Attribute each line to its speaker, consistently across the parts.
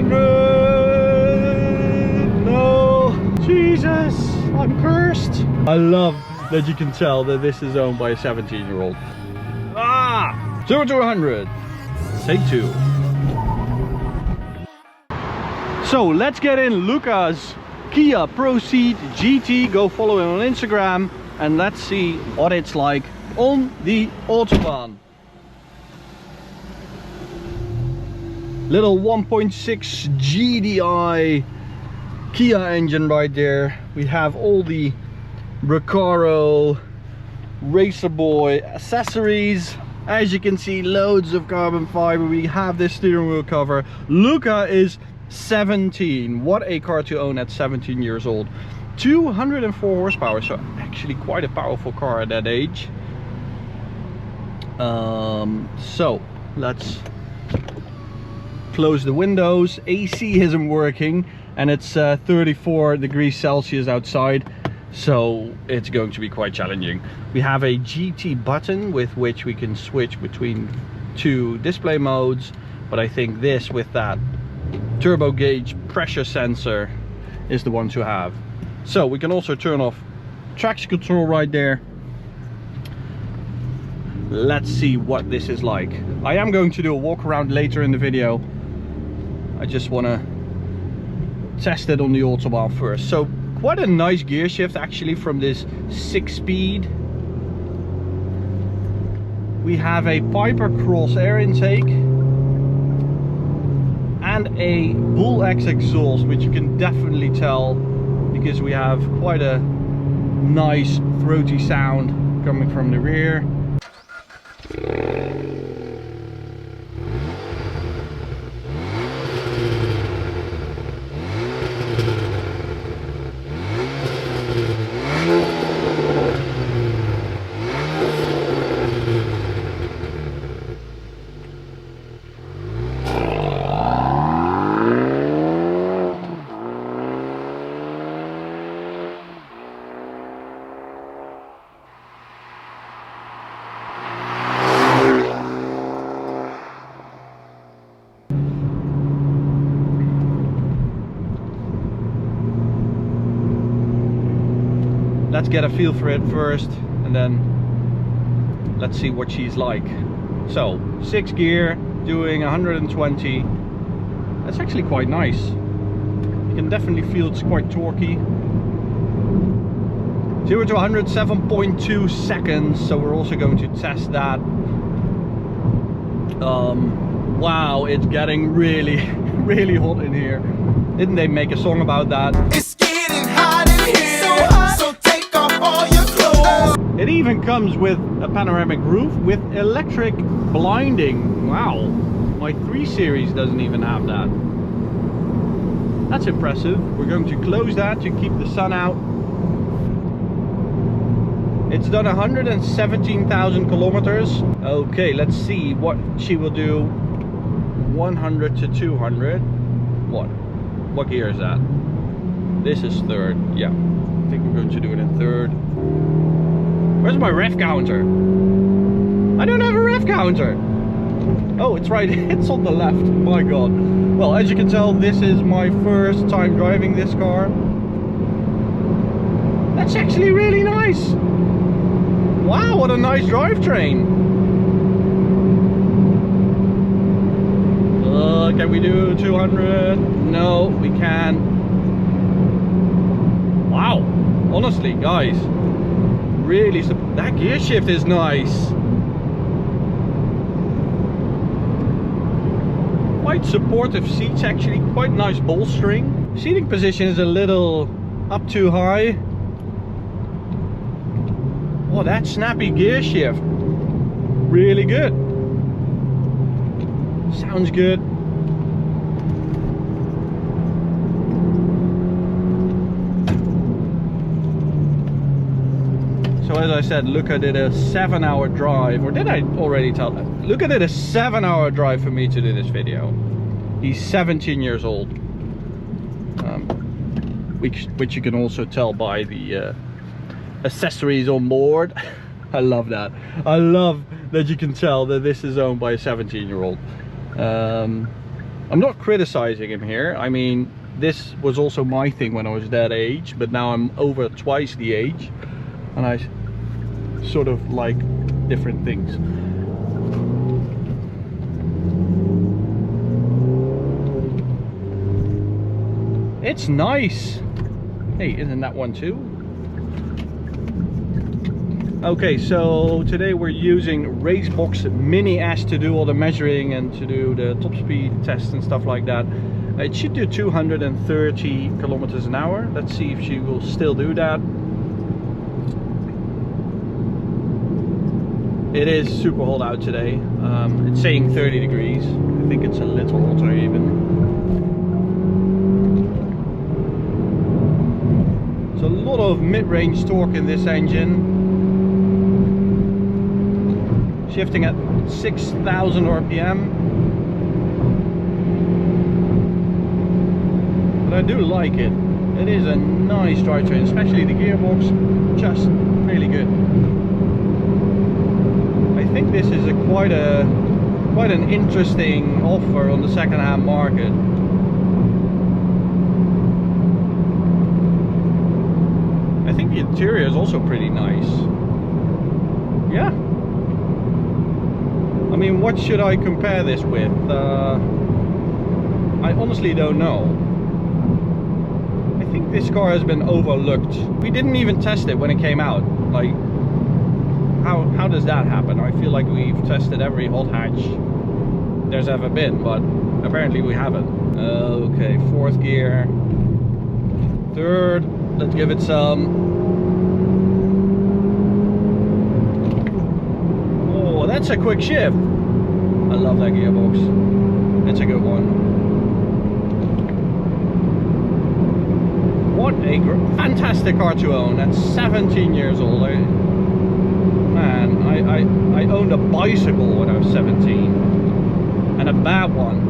Speaker 1: 200! No! Jesus! I'm cursed! I love that you can tell that this is owned by a 17-year-old. Ah! 0 to 100. Take 2. So let's get in Luca's Kia ProCeed GT. Go follow him on Instagram and let's see what it's like on the Autobahn. Little 1.6 GDI Kia engine right there. We have all the Recaro Racer Boy accessories. As you can see, loads of carbon fiber. We have this steering wheel cover. Luca is 17. What a car to own at 17 years old. 204 horsepower, so actually quite a powerful car at that age. So let's close the windows. AC isn't working and it's 34 degrees Celsius outside, so it's going to be quite challenging. We have a GT button with which we can switch between 2 display modes, but I think this with that turbo gauge pressure sensor is the one to have. So we can also turn off traction control right there. Let's see what this is like. I am going to do a walk around later in the video. I just want to test it on the Autobahn first. So quite a nice gear shift actually from this 6-speed. We have a Piper Cross air intake and a Bull X exhaust, which you can definitely tell because we have quite a nice throaty sound coming from the rear. Let's get a feel for it first and then let's see what she's like. So 6 gear doing 120. That's actually quite nice. You can definitely feel it's quite torquey. 0 to 100 7.2 seconds, so we're also going to test that. Wow, it's getting really really hot in here. Didn't they make a song about that?
Speaker 2: It's getting hot in here, so hot, so take off all your clothes.
Speaker 1: It even comes with a panoramic roof with electric blinding. Wow, my 3 Series doesn't even have that. That's impressive. We're going to close that to keep the sun out. It's done 117,000 kilometers. Okay, let's see what she will do. 100 to 200. What gear is that? This is 3rd. Yeah, I think we're going to do it in 3rd. Where's my ref counter? I don't have a ref counter. Oh, it's right. It's on the left. My god. Well, as you can tell, this is my first time driving this car. That's actually really nice. Wow, what a nice drivetrain. Can we do 200? No, we can't. Wow, honestly, guys, really, that gear shift is nice. Quite supportive seats, actually, quite nice bolstering. Seating position is a little up too high. Oh, that snappy gear shift, really good. Sounds good. So as I said, Luca did a 7-hour drive, or did I already tell that? Luca did a 7-hour drive for me to do this video. He's 17 years old, which you can also tell by the accessories on board. I love that. I love that you can tell that this is owned by a 17-year-old. I'm not criticizing him here. I mean, this was also my thing when I was that age, but now I'm over twice the age and I sort of like different things. It's nice. Hey, isn't that one too? Okay, so today we're using RaceBox Mini S to do all the measuring and to do the top speed tests and stuff like that. It should do 230 kilometers an hour. Let's see if she will still do that. It is super hot out today. It's saying 30 degrees. I think it's a little hotter even. A lot of mid-range torque in this engine, shifting at 6,000 RPM, but I do like it. It is a nice drivetrain, especially the gearbox, just really good. I think this is quite an interesting offer on the second-hand market. I think the interior is also pretty nice. Yeah. I mean, what should I compare this with? I honestly don't know. I think this car has been overlooked. We didn't even test it when it came out. Like, how does that happen? I feel like we've tested every hot hatch there's ever been, but apparently we haven't. Okay, fourth gear. Third. Let's give it some. Oh, that's a quick shift. I love that gearbox. It's a good one. What a fantastic car to own at 17 years old. Man, I owned a bicycle when I was 17. And a bad one.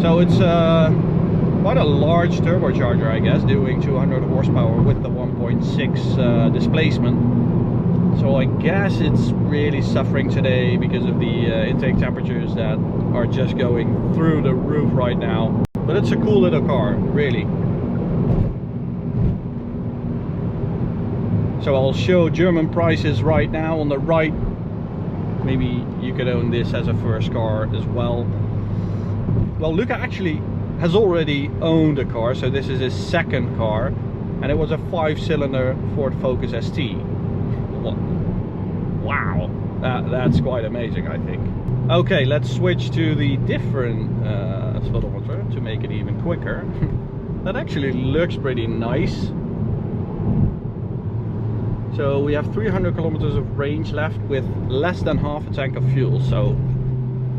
Speaker 1: So it's quite a large turbocharger, I guess, doing 200 horsepower with the 1.6 displacement. So I guess it's really suffering today because of the intake temperatures that are just going through the roof right now. But it's a cool little car, really. So I'll show German prices right now on the right. Maybe you could own this as a first car as well. Well, Luca actually has already owned a car, so this is his second car, and it was a 5-cylinder Ford Focus ST. Wow, that's quite amazing, I think. Okay, let's switch to the different speedometer to make it even quicker. That actually looks pretty nice. So we have 300 kilometers of range left with less than half a tank of fuel. So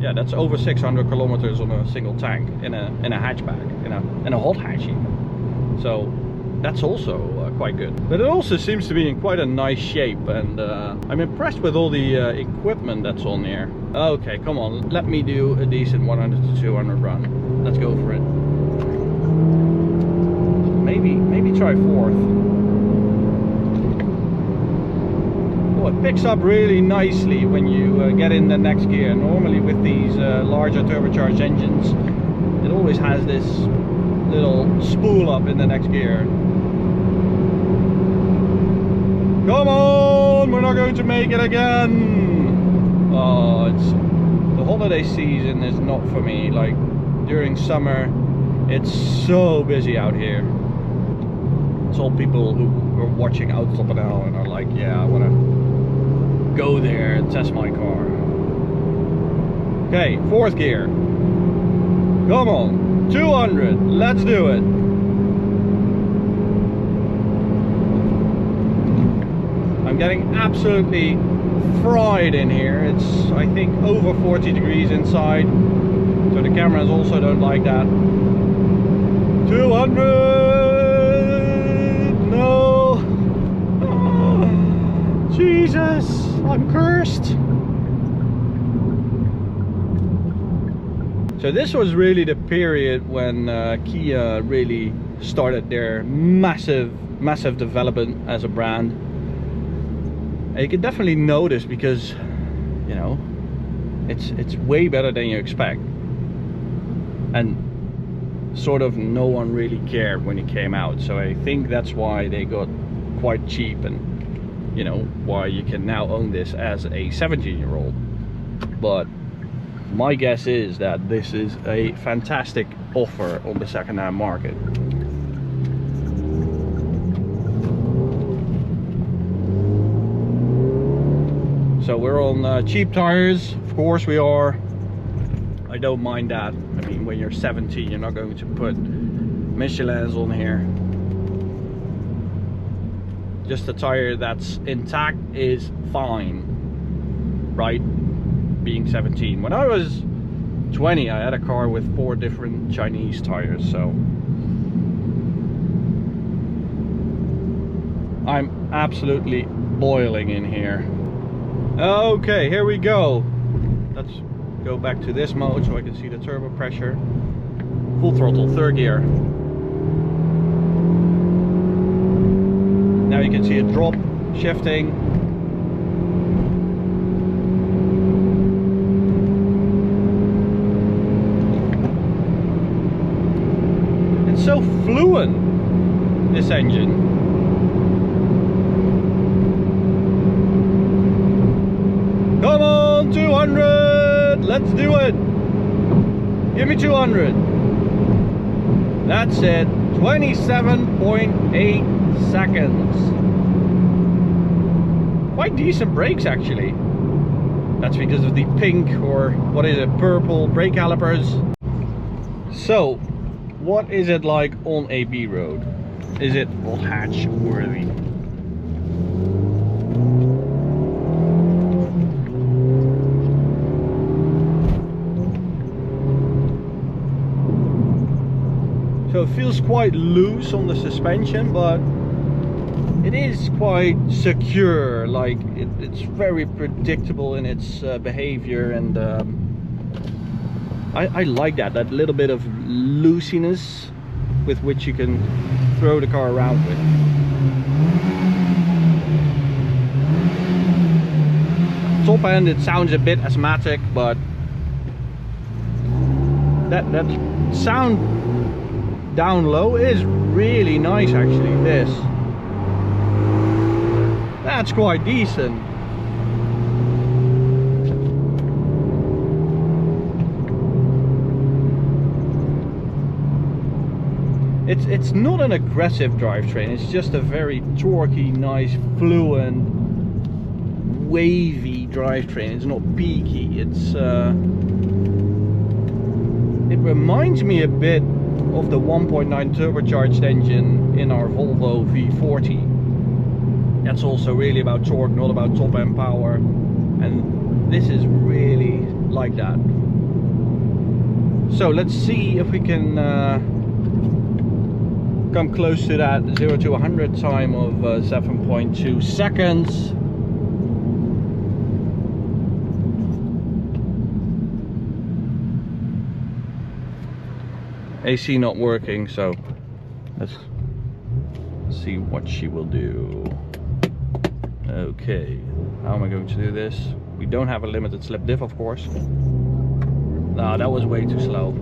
Speaker 1: yeah, that's over 600 kilometers on a single tank in a hatchback, in a hot hatch even. So that's also quite good. But it also seems to be in quite a nice shape, and I'm impressed with all the equipment that's on here. Okay, come on, let me do a decent 100 to 200 run. Let's go for it. Maybe try fourth. Oh, it picks up really nicely when you get in the next gear. Normally with these larger turbocharged engines, it always has this little spool up in the next gear. Come on, we're not going to make it again. Oh, the holiday season is not for me. Like during summer, it's so busy out here. It's all people who are watching Autobahn now and are like, yeah, I want to go there and test my car. Okay, fourth gear. Come on, 200, let's do it. I'm getting absolutely fried in here. It's, I think, over 40 degrees inside. So the cameras also don't like that. 200! No! Oh, Jesus! I'm cursed! So this was really the period when Kia really started their massive development as a brand. And you can definitely notice because, you know, it's way better than you expect. And sort of no one really cared when it came out. So I think that's why they got quite cheap, and you know, why you can now own this as a 17-year-old. But my guess is that this is a fantastic offer on the second-hand market. So we're on cheap tires, of course we are. I don't mind that. I mean, when you're 17, you're not going to put Michelins on here. Just a tire that's intact is fine, right? Being 17. When I was 20, I had a car with 4 different Chinese tires, so I'm absolutely boiling in here. Okay, here we go. Let's go back to this mode so I can see the turbo pressure. Full throttle, 3rd gear. Now you can see a drop shifting. It's so fluent, this engine. Come on, 200! Let's do it! Give me 200. That's it. 27.8 seconds. Quite decent brakes actually. That's because of the pink, or what is it, purple brake calipers. So, what is it like on a B road? Is it hothatch worthy? So it feels quite loose on the suspension, but it is quite secure. Like it's very predictable in its behavior, and I like that little bit of loosiness with which you can throw the car around with. Top end, it sounds a bit asthmatic, but that sound down low is really nice actually. That's quite decent. It's not an aggressive drivetrain, it's just a very torquey, nice, fluent, wavy drivetrain. It's not peaky. It reminds me a bit of the 1.9 turbocharged engine in our Volvo V40. That's also really about torque, not about top end power, and this is really like that. So let's see if we can come close to that 0 to 100 time of 7.2 seconds. AC not working, so let's see what she will do. Okay, how am I going to do this? We don't have a limited slip diff, of course. No, that was way too slow.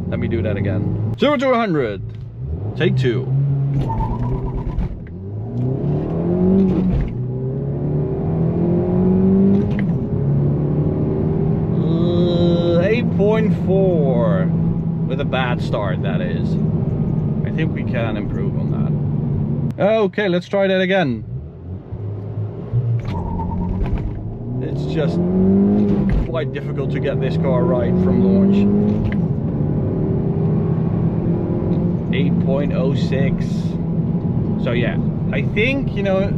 Speaker 1: Let me do that again. 0 to 100. Take 2. 8.4 with a bad start, that is. I think we can improve on that. Okay, let's try that again. It's just quite difficult to get this car right from launch. 8.06. So yeah, I think, you know,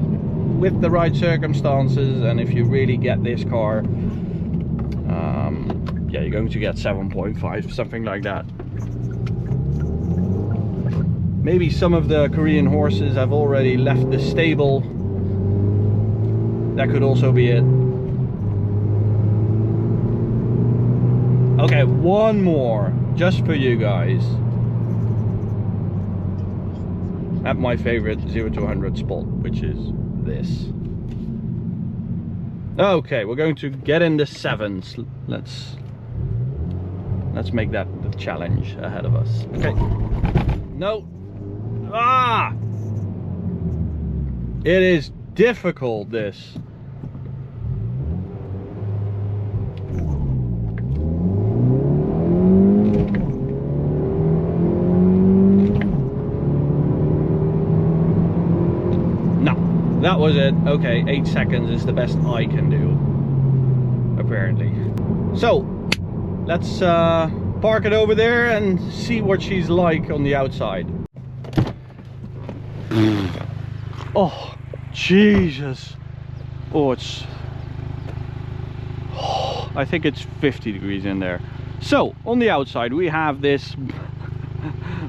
Speaker 1: with the right circumstances, and if you really get this car, yeah, you're going to get 7.5, something like that. Maybe some of the Korean horses have already left the stable. That could also be it. Okay, one more, just for you guys. At my favorite 0 to 100 spot, which is this. Okay, we're going to get in the 7s. Let's make that the challenge ahead of us. Okay. No. Ah! It is difficult, this. That was it. Okay, 8 seconds is the best I can do, apparently. So let's park it over there and see what she's like on the outside. Oh Jesus. Oh, it's I think it's 50 degrees in there. So on the outside we have this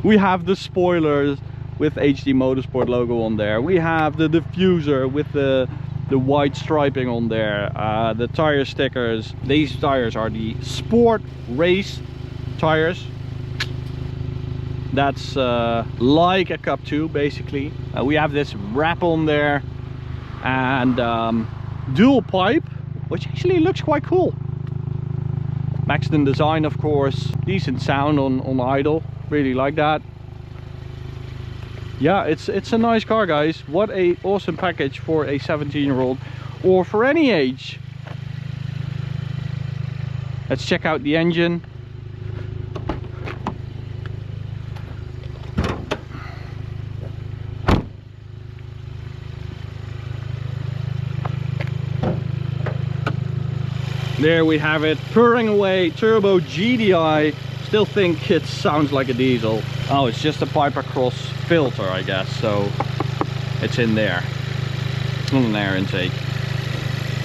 Speaker 1: we have the spoilers with HD Motorsport logo on there. We have the diffuser with the white striping on there. The tire stickers. These tires are the sport race tires. That's like a Cup 2 basically. We have this wrap on there and dual pipe, which actually looks quite cool. Maxton design, of course. Decent sound on idle. Really like that. Yeah, it's a nice car, guys. What a awesome package for a 17-year-old or for any age. Let's check out the engine. There we have it, purring away, turbo GDI. Still think it sounds like a diesel. Oh, it's just a Piper Cross filter, I guess, so it's in there, on an air intake.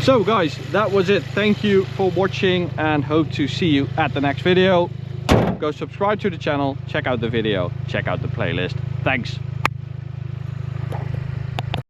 Speaker 1: So guys, that was it. Thank you for watching and hope to see you at the next video. Go subscribe to the channel, check out the video, check out the playlist. Thanks.